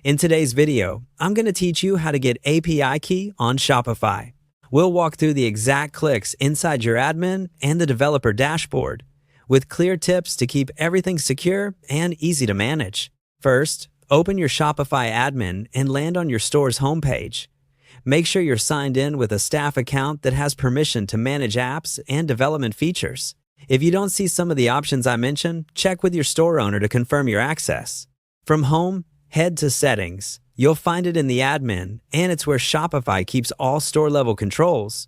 In today's video, I'm going to teach you how to get API key on Shopify. We'll walk through the exact clicks inside your admin and the developer dashboard, with clear tips to keep everything secure and easy to manage. First, open your Shopify admin and land on your store's homepage. Make sure you're signed in with a staff account that has permission to manage apps and development features. If you don't see some of the options I mentioned, check with your store owner to confirm your access. From Home, head to Settings. You'll find it in the admin, and it's where Shopify keeps all store-level controls.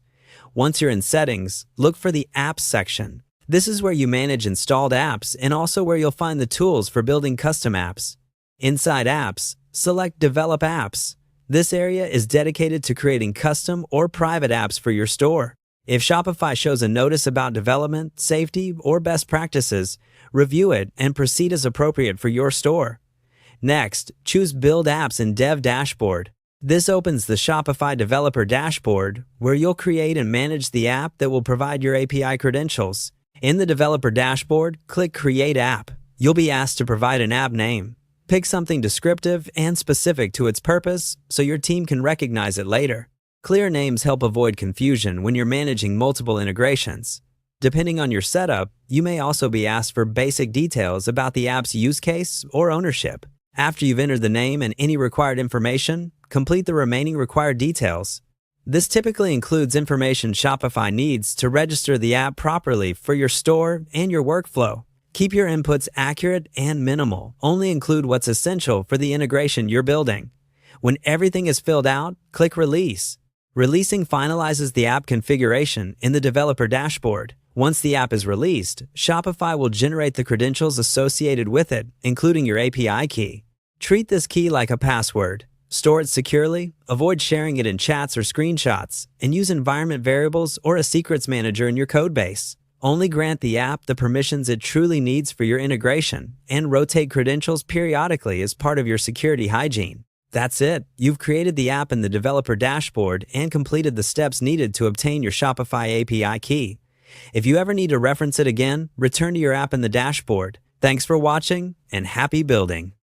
Once you're in Settings, look for the Apps section. This is where you manage installed apps and also where you'll find the tools for building custom apps. Inside Apps, select Develop Apps. This area is dedicated to creating custom or private apps for your store. If Shopify shows a notice about development, safety, or best practices, review it and proceed as appropriate for your store. Next, choose Build Apps in Dev Dashboard. This opens the Shopify Developer Dashboard, where you'll create and manage the app that will provide your API credentials. In the Developer Dashboard, click Create App. You'll be asked to provide an app name. Pick something descriptive and specific to its purpose so your team can recognize it later. Clear names help avoid confusion when you're managing multiple integrations. Depending on your setup, you may also be asked for basic details about the app's use case or ownership. After you've entered the name and any required information, complete the remaining required details. This typically includes information Shopify needs to register the app properly for your store and your workflow. Keep your inputs accurate and minimal. Only include what's essential for the integration you're building. When everything is filled out, click Release. Releasing finalizes the app configuration in the developer dashboard. Once the app is released, Shopify will generate the credentials associated with it, including your API key. Treat this key like a password. Store it securely, avoid sharing it in chats or screenshots, and use environment variables or a secrets manager in your codebase. Only grant the app the permissions it truly needs for your integration, and rotate credentials periodically as part of your security hygiene. That's it. You've created the app in the developer dashboard and completed the steps needed to obtain your Shopify API key. If you ever need to reference it again, return to your app in the dashboard. Thanks for watching, and happy building.